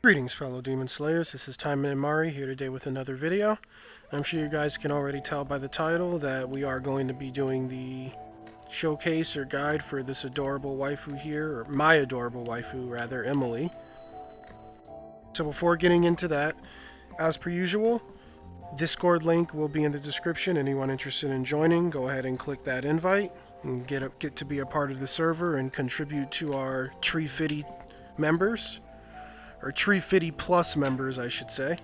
Greetings, fellow Demon Slayers. This is Taimanin here today with another video. I'm sure you guys can already tell by the title that we are going to be doing the showcase or guide for this adorable waifu here, or my adorable waifu, rather, Emily. So before getting into that, as per usual, Discord link will be in the description. Anyone interested in joining, go ahead and click that invite and get to be a part of the server and contribute to our Tree Fitty members. Or Tree Fitty Plus members, I should say.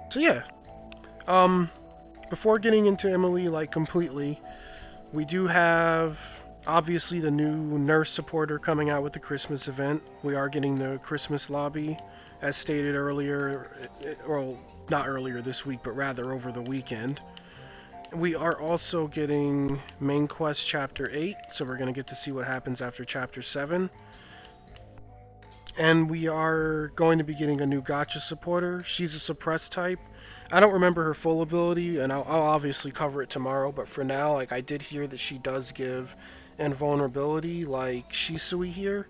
So yeah, before getting into Emily completely, we do have obviously the new nurse supporter coming out with the Christmas event. We are getting the Christmas lobby, as stated earlier, well, not earlier this week, but rather over the weekend. We are also getting Main Quest Chapter 8, so we're going to get to see what happens after Chapter 7. And we are going to be getting a new gacha supporter. She's a suppressed type. I don't remember her full ability, and I'll obviously cover it tomorrow, but for now, I did hear that she does give invulnerability, like Shisui here.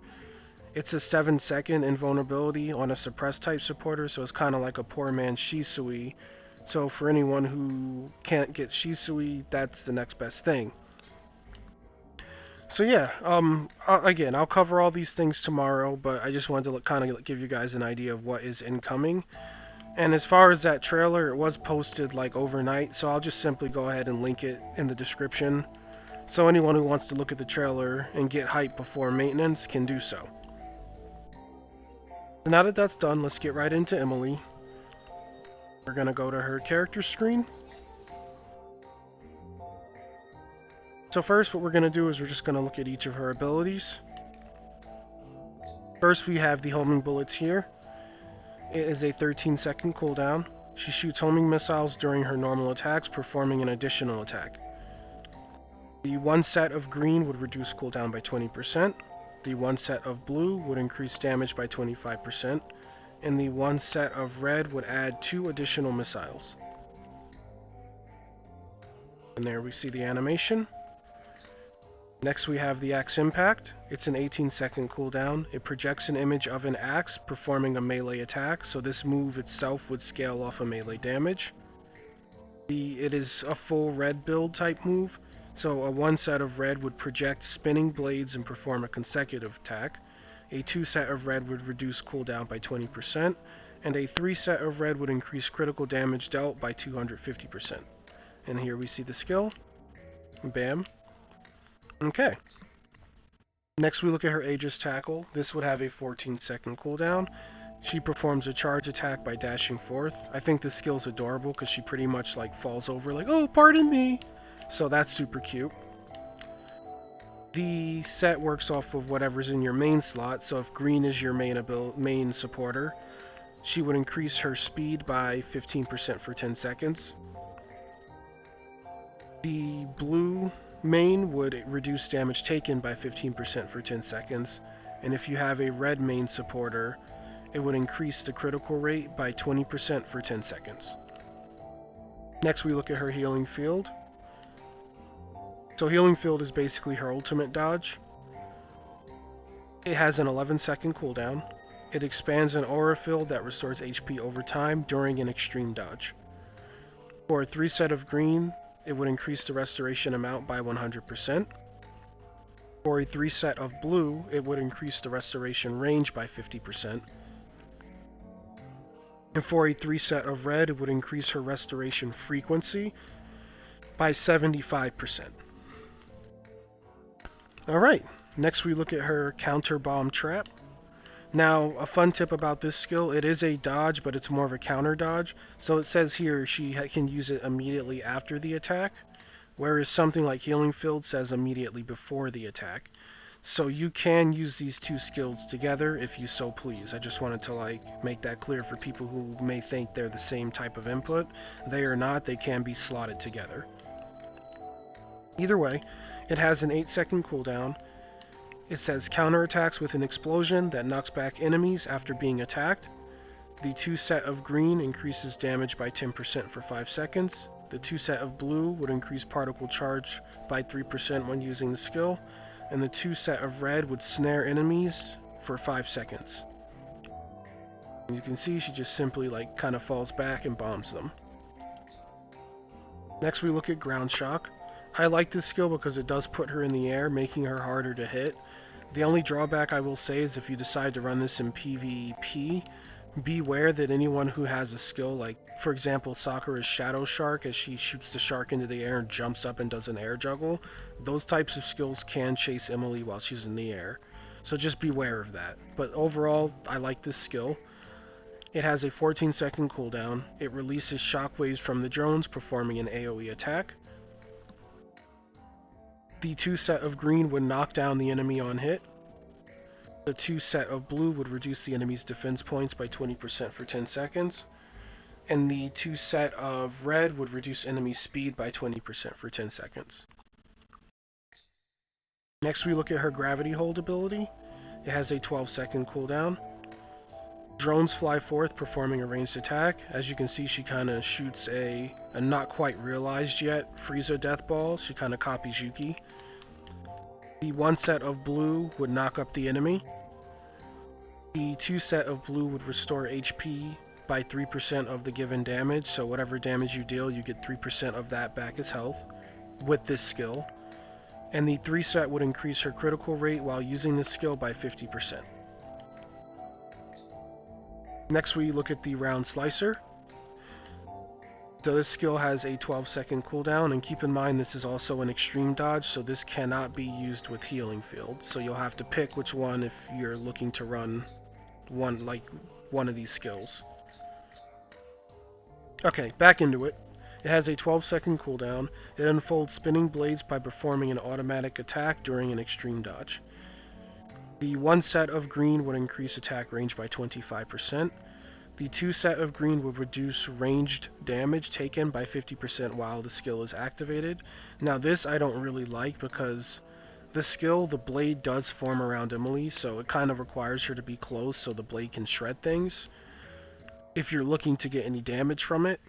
It's a 7-second invulnerability on a suppressed type supporter, so it's kind of like a poor man's Shisui. So for anyone who can't get Shisui, that's the next best thing. So yeah, again, I'll cover all these things tomorrow, but I just wanted to kind of give you guys an idea of what is incoming. And as far as that trailer, it was posted overnight, so I'll just simply go ahead and link it in the description. So anyone who wants to look at the trailer and get hype before maintenance can do so. So now that that's done, let's get right into Emily. We're going to go to her character screen. So first, what we're going to do is we're just going to look at each of her abilities. First, we have the homing bullets here. It is a 13-second cooldown. She shoots homing missiles during her normal attacks, performing an additional attack. The one set of green would reduce cooldown by 20%. The one set of blue would increase damage by 25%. And the one set of red would add 2 additional missiles. And there we see the animation. Next we have the Axe Impact. It's an 18-second cooldown. It projects an image of an axe performing a melee attack, so this move itself would scale off of melee damage. It is a full red build type move, so a 1 set of red would project spinning blades and perform a consecutive attack. A 2 set of red would reduce cooldown by 20%, and a 3 set of red would increase critical damage dealt by 250%. And here we see the skill. Bam. Okay. Next we look at her Aegis Tackle. This would have a 14-second cooldown. She performs a charge attack by dashing forth. I think this skill's adorable because she pretty much falls over oh, pardon me. So that's super cute. The set works off of whatever's in your main slot, so if green is your main supporter, she would increase her speed by 15% for 10 seconds. The blue main would reduce damage taken by 15% for 10 seconds, and if you have a red main supporter, it would increase the critical rate by 20% for 10 seconds. Next we look at her Healing Field. So Healing Field is basically her ultimate dodge. It has an 11-second cooldown. It expands an aura field that restores HP over time during an extreme dodge. For a 3 set of green, it would increase the restoration amount by 100%. For a 3 set of blue, it would increase the restoration range by 50%. And for a 3 set of red, it would increase her restoration frequency by 75%. Alright, next we look at her Counter Bomb Trap. Now, a fun tip about this skill, it is a dodge, but it's more of a counter dodge. So it says here she can use it immediately after the attack, whereas something like Healing Field says immediately before the attack. So you can use these two skills together if you so please. I just wanted to make that clear for people who may think they're the same type of input. They are not, they can be slotted together. Either way, it has an 8-second cooldown. It says counterattacks with an explosion that knocks back enemies after being attacked. The 2 set of green increases damage by 10% for 5 seconds. The 2 set of blue would increase particle charge by 3% when using the skill. And the 2 set of red would snare enemies for 5 seconds. You can see she just simply like kind of falls back and bombs them. Next we look at ground shock. I like this skill because it does put her in the air, making her harder to hit. The only drawback I will say is if you decide to run this in PvP, beware that anyone who has a skill like, for example, Sakura's Shadow Shark, as she shoots the shark into the air and jumps up and does an air juggle, those types of skills can chase Emily while she's in the air. So just beware of that. But overall, I like this skill. It has a 14-second cooldown. It releases shockwaves from the drones, performing an AoE attack. The 2 set of green would knock down the enemy on hit. The 2 set of blue would reduce the enemy's defense points by 20% for 10 seconds. And the 2 set of red would reduce enemy speed by 20% for 10 seconds. Next we look at her gravity hold ability. It has a 12-second cooldown. Drones fly forth, performing a ranged attack. As you can see, she kind of shoots a not quite realized yet Frieza death ball. She kind of copies Yuki. The 1 set of blue would knock up the enemy. The 2 set of blue would restore HP by 3% of the given damage, so whatever damage you deal, you get 3% of that back as health with this skill. And the 3 set would increase her critical rate while using this skill by 50%. Next we look at the round slicer. So this skill has a 12-second cooldown, and keep in mind this is also an extreme dodge, so this cannot be used with healing field. So you'll have to pick which one if you're looking to run one of these skills. Okay, back into it. It has a 12-second cooldown. It unfolds spinning blades by performing an automatic attack during an extreme dodge. The 1 set of green would increase attack range by 25%. The 2 set of green would reduce ranged damage taken by 50% while the skill is activated. Now this I don't really like because the skill, the blade does form around Emily, so it kind of requires her to be close so the blade can shred things if you're looking to get any damage from it.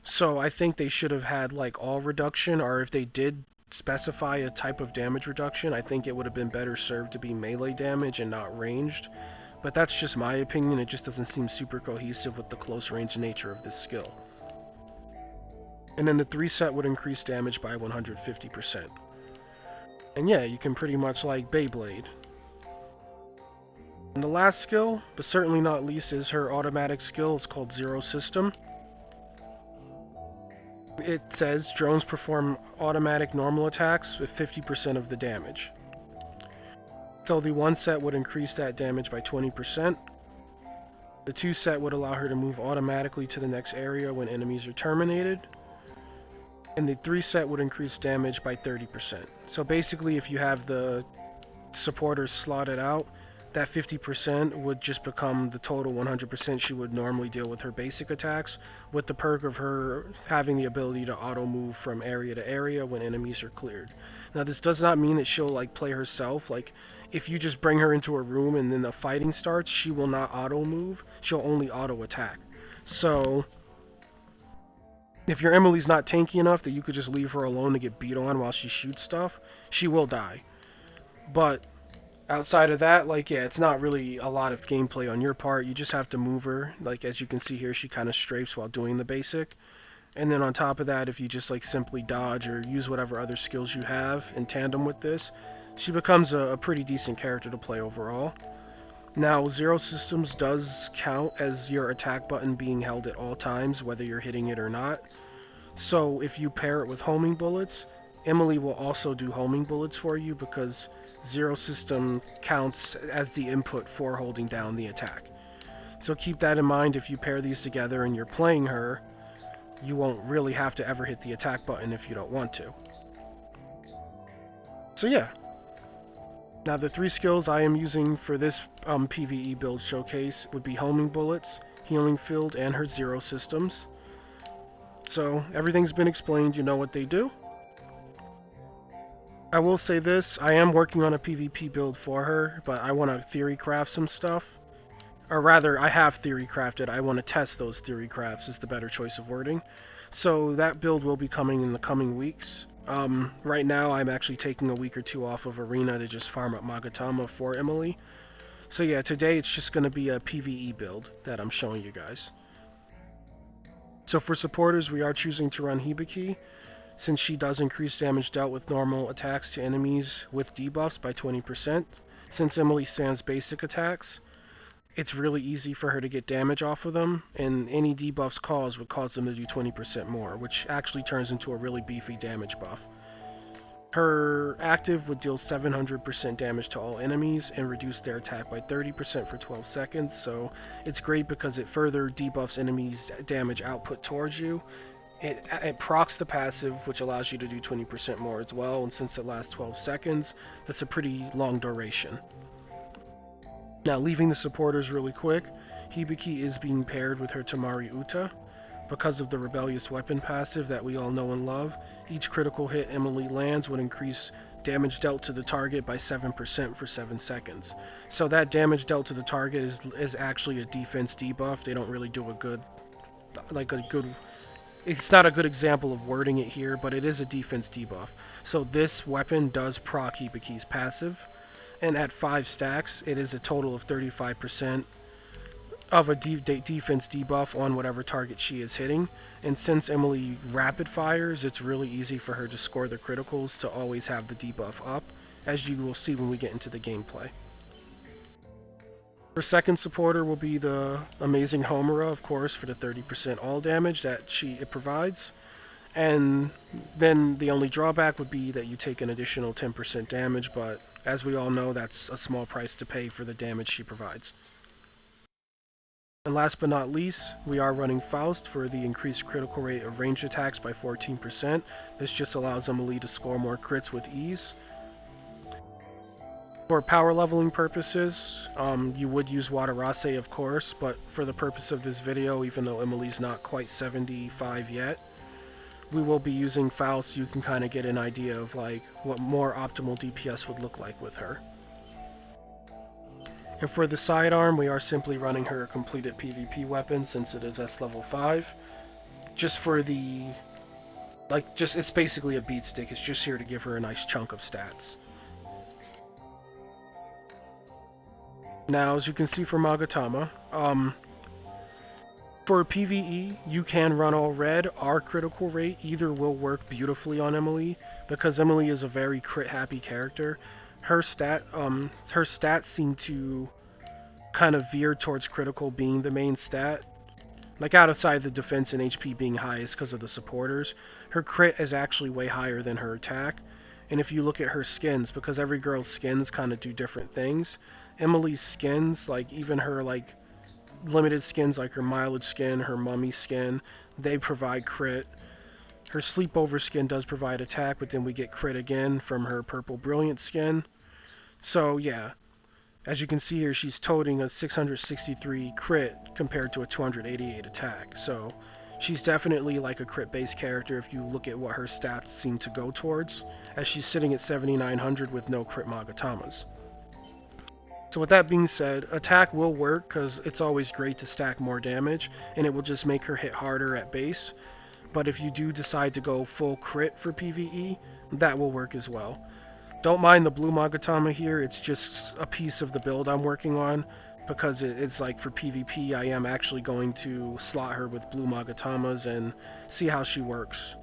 So I think they should have had like all reduction, or if they did specify a type of damage reduction, I think it would have been better served to be melee damage and not ranged. But that's just my opinion, it just doesn't seem super cohesive with the close range nature of this skill. And then the 3 set would increase damage by 150%. And yeah, you can pretty much like Beyblade. And the last skill, but certainly not least, is her automatic skill. It's called Zero System. It says drones perform automatic normal attacks with 50% of the damage. So the 1 set would increase that damage by 20%. The 2 set would allow her to move automatically to the next area when enemies are terminated. And the 3 set would increase damage by 30%. So basically if you have the supporters slotted out, that 50% would just become the total 100% she would normally deal with her basic attacks, with the perk of her having the ability to auto move from area to area when enemies are cleared. Now this does not mean that she'll like play herself. Like if you just bring her into a room and then the fighting starts, she will not auto move, she'll only auto attack. So if your Emily's not tanky enough that you could just leave her alone to get beat on while she shoots stuff, she will die. But outside of that, like, yeah, it's not really a lot of gameplay on your part. You just have to move her. Like, as you can see here, she kind of strafes while doing the basic. And then on top of that, if you just, like, simply dodge or use whatever other skills you have in tandem with this, she becomes a pretty decent character to play overall. Now, Zero Systems does count as your attack button being held at all times, whether you're hitting it or not. So, if you pair it with homing bullets, Emily will also do homing bullets for you because Zero System counts as the input for holding down the attack. So keep that in mind if you pair these together and you're playing her, you won't really have to ever hit the attack button if you don't want to. So yeah. Now the 3 skills I am using for this PvE build showcase would be homing bullets, healing field, and her Zero Systems. So everything's been explained, you know what they do. I will say this, I am working on a PvP build for her, but I want to theory craft some stuff. Or rather, I have theory crafted, I want to test those theory crafts is the better choice of wording. So that build will be coming in the coming weeks. Right now I'm actually taking a week or 2 off of Arena to just farm up Magatama for Emily. So yeah, today it's just going to be a PvE build that I'm showing you guys. So for supporters, we are choosing to run Hibiki, since she does increase damage dealt with normal attacks to enemies with debuffs by 20%. Since Emily stands basic attacks, it's really easy for her to get damage off of them, and any debuffs caused would cause them to do 20% more, which actually turns into a really beefy damage buff. Her active would deal 700% damage to all enemies and reduce their attack by 30% for 12 seconds, so it's great because it further debuffs enemies' damage output towards you. It procs the passive, which allows you to do 20% more as well, and since it lasts 12 seconds, that's a pretty long duration. Now, leaving the supporters really quick, Hibiki is being paired with her Tamari Uta. Because of the rebellious weapon passive that we all know and love, each critical hit Emily lands would increase damage dealt to the target by 7% for 7 seconds. So that damage dealt to the target is actually a defense debuff. They don't really do it's not a good example of wording it here, but it is a defense debuff. So this weapon does proc Hibiki's passive, and at 5 stacks, it is a total of 35% of a defense debuff on whatever target she is hitting. And since Emily rapid fires, it's really easy for her to score the criticals to always have the debuff up, as you will see when we get into the gameplay. Her second supporter will be the amazing Homura, of course, for the 30% all damage that it provides. And then the only drawback would be that you take an additional 10% damage, but as we all know, that's a small price to pay for the damage she provides. And last but not least, we are running Faust for the increased critical rate of ranged attacks by 14%. This just allows Emily to score more crits with ease. For power leveling purposes, you would use Waterase, of course, but for the purpose of this video, even though Emily's not quite 75 yet, we will be using Faust so you can kind of get an idea of like what more optimal DPS would look like with her. And for the sidearm, we are simply running her completed PvP weapon since it is S level 5. Just for the, it's basically a beat stick. It's just here to give her a nice chunk of stats. Now, as you can see for Magatama, for PvE, you can run all red. Our critical rate either will work beautifully on Emily, because Emily is a very crit-happy character. Her stats seem to kind of veer towards critical being the main stat. Like outside the defense and HP being highest because of the supporters, her crit is actually way higher than her attack. And if you look at her skins, because every girl's skins kind of do different things, Emily's skins, like even her like limited skins like her mileage skin, her mummy skin, they provide crit. Her sleepover skin does provide attack, but then we get crit again from her purple brilliant skin. So yeah, as you can see here, she's toting a 663 crit compared to a 288 attack. So she's definitely like a crit-based character if you look at what her stats seem to go towards, as she's sitting at 7,900 with no crit Magatamas. So with that being said, attack will work because it's always great to stack more damage, and it will just make her hit harder at base. But if you do decide to go full crit for PvE, that will work as well. Don't mind the blue Magatama here, it's just a piece of the build I'm working on, because it's like for PvP I am actually going to slot her with blue Magatamas and see how she works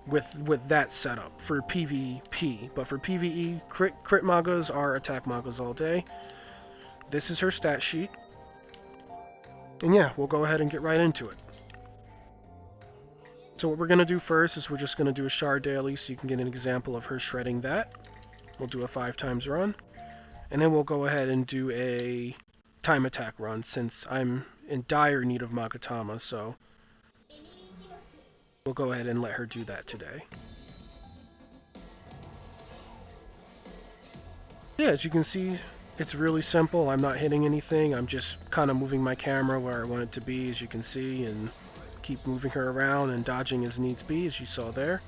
with that setup for PvP. But for PvE, crit Magas are attack Magas all day. This is her stat sheet. And yeah, we'll go ahead and get right into it. So what we're going to do first is we're just going to do a shard daily so you can get an example of her shredding that. We'll do a 5 times run. And then we'll go ahead and do a time attack run since I'm in dire need of Magatama, so we'll go ahead and let her do that today. Yeah, as you can see, it's really simple. I'm not hitting anything. I'm just kind of moving my camera where I want it to be, as you can see, and keep moving her around and dodging as needs be, as you saw there.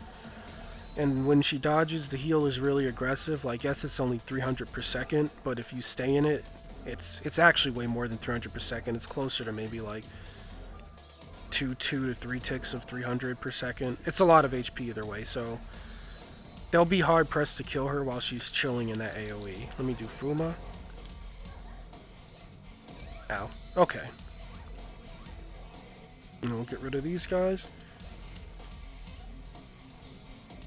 And when she dodges, the heal is really aggressive. Like, yes, it's only 300 per second, but if you stay in it, it's actually way more than 300 per second. It's closer to maybe like 2 to 3 ticks of 300 per second. It's a lot of HP either way, so they'll be hard pressed to kill her while she's chilling in that AoE. Let me do Fuma. Ow. Okay. And we'll get rid of these guys.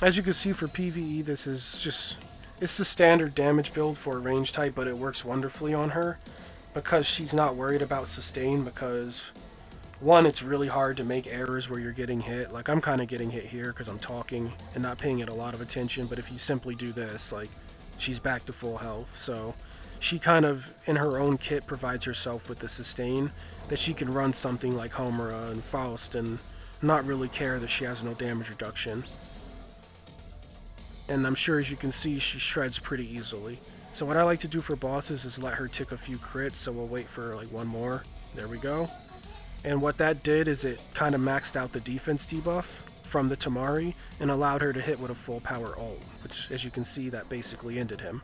As you can see for PvE, this is just... It's the standard damage build for a range type, but it works wonderfully on her. Because she's not worried about sustain, because... One, it's really hard to make errors where you're getting hit. Like, I'm kind of getting hit here because I'm talking and not paying it a lot of attention, but if you simply do this, like, she's back to full health. So, she kind of, in her own kit, provides herself with the sustain that she can run something like Homura and Faust and not really care that she has no damage reduction. And I'm sure, as you can see, she shreds pretty easily. So what I like to do for bosses is let her tick a few crits, so we'll wait for like one more. There we go. And what that did is it kind of maxed out the defense debuff from the Tamari and allowed her to hit with a full power ult, which, as you can see, that basically ended him.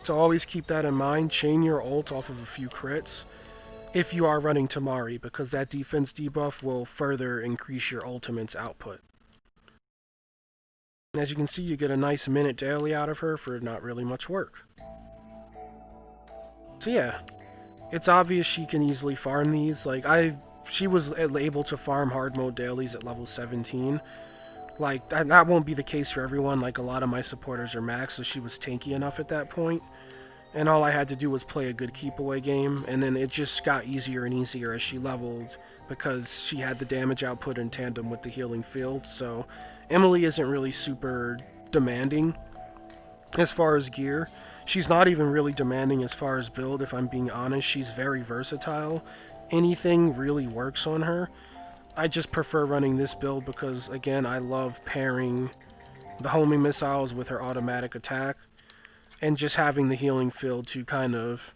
So always keep that in mind. Chain your ult off of a few crits if you are running Tamari, because that defense debuff will further increase your ultimate's output. And as you can see, you get a nice minute daily out of her for not really much work. So yeah. It's obvious she can easily farm these. Like, she was able to farm hard mode dailies at level 17. Like, that won't be the case for everyone. Like, a lot of my supporters are max, so she was tanky enough at that point. And all I had to do was play a good keep away game, and then it just got easier and easier as she leveled, because she had the damage output in tandem with the healing field. So, Emily isn't really super demanding as far as gear. She's not even really demanding as far as build, if I'm being honest. She's very versatile. Anything really works on her. I just prefer running this build because, again, I love pairing the homing missiles with her automatic attack and just having the healing field to kind of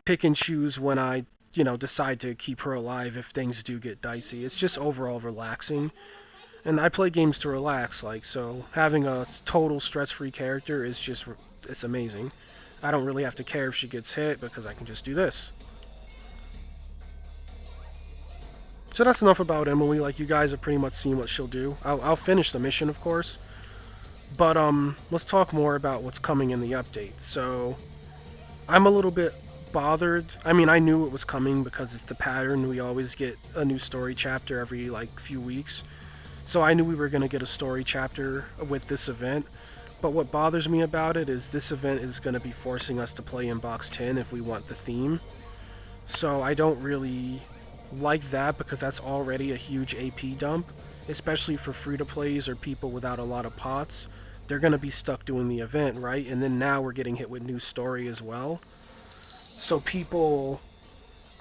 pick and choose when I, decide to keep her alive if things do get dicey. It's just overall relaxing. And I play games to relax, so having a total stress-free character is just... it's amazing. I don't really have to care if she gets hit because I can just do this. So that's enough about Emily. Like, you guys have pretty much seen what she'll do. I'll finish the mission, of course. But let's talk more about what's coming in the update. So I'm a little bit bothered. I mean, I knew it was coming because it's the pattern. We always get a new story chapter every few weeks. So I knew we were going to get a story chapter with this event. But what bothers me about it is this event is going to be forcing us to play in box 10 if we want the theme. So I don't really like that because that's already a huge AP dump, especially for free-to-plays or people without a lot of pots. They're going to be stuck doing the event, right? And then now we're getting hit with new story as well. So people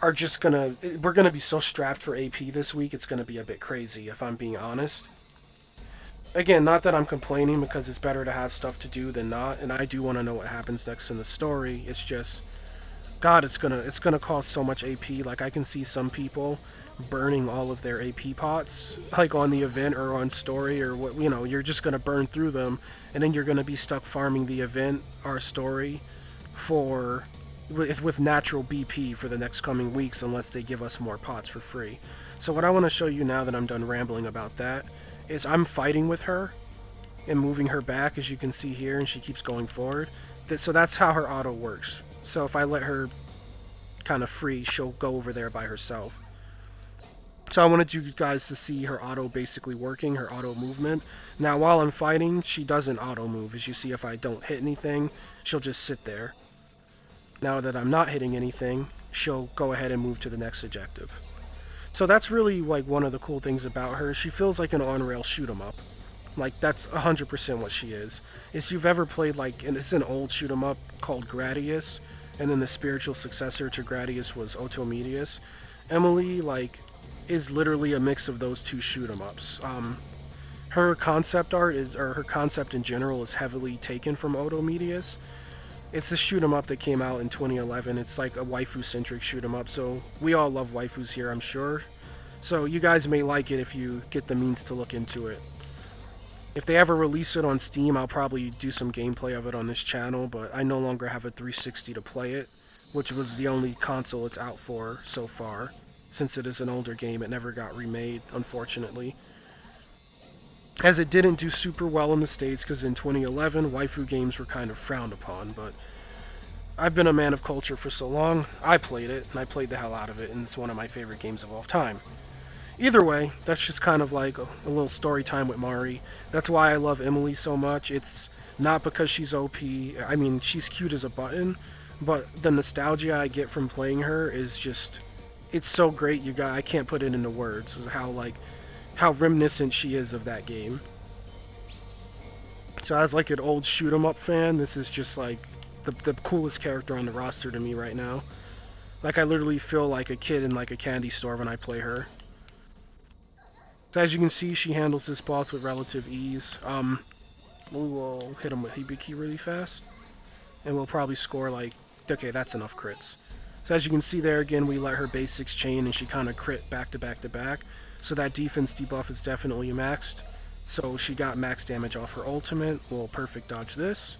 are just going to... we're going to be so strapped for AP this week, it's going to be a bit crazy, if I'm being honest. Again, not that I'm complaining, because it's better to have stuff to do than not, and I do want to know what happens next in the story. It's just, God, it's gonna cost so much AP. Like, I can see some people burning all of their AP pots, like on the event or on story, or what, you're just gonna burn through them, and then you're gonna be stuck farming the event or story with natural BP for the next coming weeks, unless they give us more pots for free. So what I want to show you now that I'm done rambling about that is I'm fighting with her and moving her back, as you can see here, and she keeps going forward. So that's how her auto works. So if I let her kind of free, she'll go over there by herself. So I wanted you guys to see her auto basically working, her auto movement. Now while I'm fighting, she doesn't auto move. As you see, if I don't hit anything, she'll just sit there. Now that I'm not hitting anything, she'll go ahead and move to the next objective. So that's really one of the cool things about her. She feels like an on-rail shoot-'em-up. Like, that's 100% what she is. If you've ever played, and it's an old shoot-'em-up called Gradius, and then the spiritual successor to Gradius was Otomedius, Emily, is literally a mix of those two shoot-'em-ups. Her concept art, or her concept in general, is heavily taken from Otomedius. It's a shoot-'em-up that came out in 2011. It's like a waifu-centric shoot-'em-up, so we all love waifus here, I'm sure. So you guys may like it if you get the means to look into it. If they ever release it on Steam, I'll probably do some gameplay of it on this channel, but I no longer have a 360 to play it, which was the only console it's out for so far. Since it is an older game, it never got remade, unfortunately. As it didn't do super well in the States, because in 2011, waifu games were kind of frowned upon, but I've been a man of culture for so long. I played it, and I played the hell out of it, and it's one of my favorite games of all time. Either way, that's just kind of like a little story time with Mari. That's why I love Emily so much. It's not because she's OP. I mean, she's cute as a button, but the nostalgia I get from playing her is just, it's so great. I can't put it into words. How reminiscent she is of that game. So as like an old shoot 'em up fan, this is just like the coolest character on the roster to me right now. Like I literally feel like a kid in like a candy store when I play her. So as you can see, she handles this boss with relative ease. We will hit him with Hibiki really fast, and we'll probably score like, okay, that's enough crits. So as you can see there again, we let her basics chain and she kind of crit back to back to back. So that defense debuff is definitely maxed. So she got max damage off her ultimate. We'll perfect dodge this.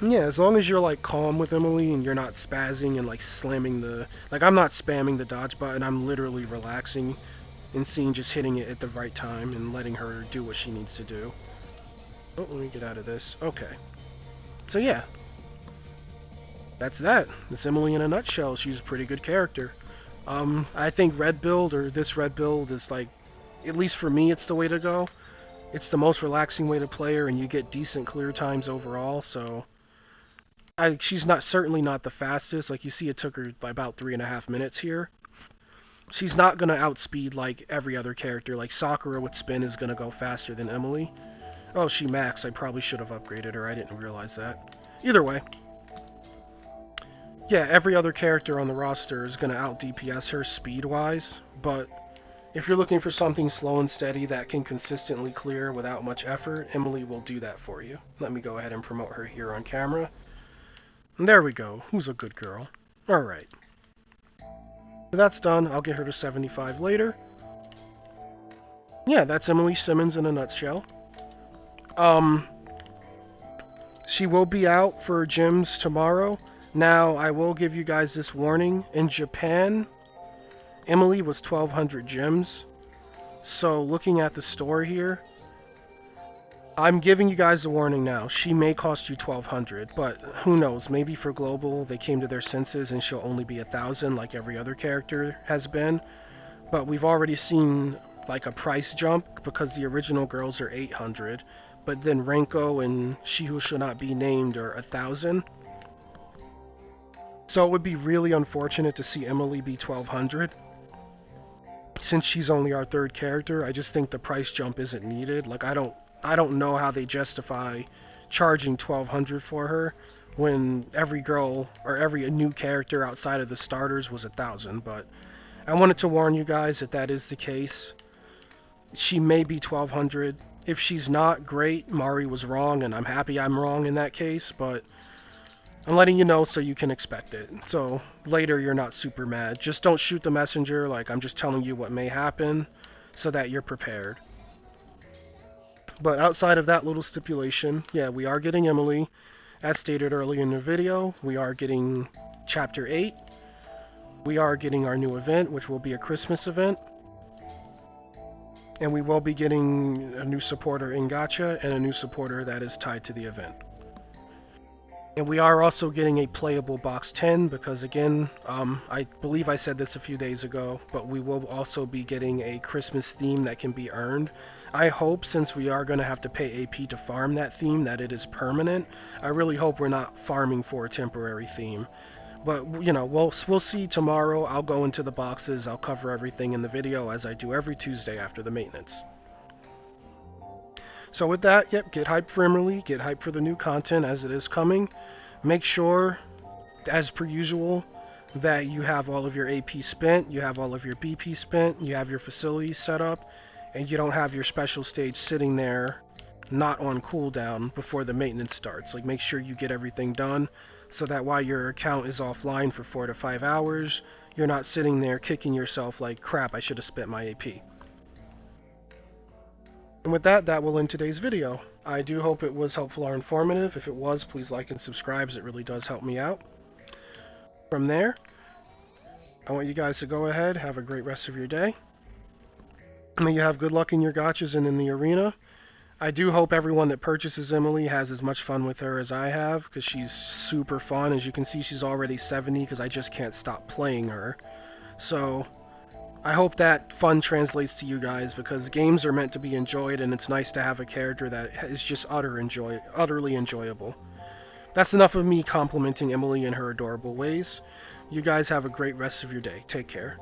Yeah, as long as you're like calm with Emily and you're not spazzing and like slamming like I'm not spamming the dodge button, I'm literally relaxing and seeing just hitting it at the right time and letting her do what she needs to do. Oh, let me get out of this. Okay. So yeah. That's that. That's Emily in a nutshell. She's a pretty good character. I think red build, or this red build, is like, at least for me, it's the way to go. It's the most relaxing way to play her, and you get decent clear times overall, so she's certainly not the fastest. Like you see, it took her about 3.5 minutes here. She's not gonna outspeed like every other character. Like Sakura with spin is gonna go faster than Emily. Oh, she maxed. I probably should have upgraded her. I didn't realize that. Either way, yeah, every other character on the roster is gonna out DPS her speed-wise, but if you're looking for something slow and steady that can consistently clear without much effort, Emily will do that for you. Let me go ahead and promote her here on camera. And there we go. Who's a good girl? Alright. So that's done. I'll get her to 75 later. Yeah, that's Emily Simmons in a nutshell. She will be out for gyms tomorrow. Now, I will give you guys this warning. In Japan, Emily was 1,200 gems. So, looking at the store here, I'm giving you guys a warning now. She may cost you 1,200, but who knows? Maybe for global, they came to their senses and she'll only be 1,000 like every other character has been. But we've already seen like a price jump because the original girls are 800, but then Renko and She Who Shall Not Be Named are 1,000. So it would be really unfortunate to see Emily be 1,200. Since she's only our third character, I just think the price jump isn't needed. Like I don't know how they justify charging 1,200 for her when every girl or every new character outside of the starters was 1,000. But I wanted to warn you guys that is the case. She may be 1,200. If she's not, great. Mari was wrong, and I'm happy I'm wrong in that case. But I'm letting you know so you can expect it. So later you're not super mad. Just don't shoot the messenger. Like I'm just telling you what may happen so that you're prepared. But outside of that little stipulation, yeah, we are getting Emily. As stated earlier in the video, we are getting Chapter 8. We are getting our new event, which will be a Christmas event. And we will be getting a new supporter in Gacha and a new supporter that is tied to the event. And we are also getting a playable box 10 because again, I believe I said this a few days ago, but we will also be getting a Christmas theme that can be earned. I hope, since we are going to have to pay AP to farm that theme, that it is permanent. I really hope we're not farming for a temporary theme. But, you know, we'll see tomorrow. I'll go into the boxes. I'll cover everything in the video as I do every Tuesday after the maintenance. So with that, yep, get hyped for Emily. Get hyped for the new content as it is coming. Make sure, as per usual, that you have all of your AP spent, you have all of your BP spent, you have your facilities set up, and you don't have your special stage sitting there not on cooldown before the maintenance starts. Like, make sure you get everything done so that while your account is offline for 4 to 5 hours, you're not sitting there kicking yourself like, crap, I should have spent my AP. And with that, that will end today's video. I do hope it was helpful or informative. If it was, please like and subscribe, as it really does help me out. From there, I want you guys to go ahead, have a great rest of your day. May you have good luck in your gachas and in the arena. I do hope everyone that purchases Emily has as much fun with her as I have, because she's super fun. As you can see, she's already 70 because I just can't stop playing her. So I hope that fun translates to you guys, because games are meant to be enjoyed, and it's nice to have a character that is just utterly enjoyable. That's enough of me complimenting Emily in her adorable ways. You guys have a great rest of your day. Take care.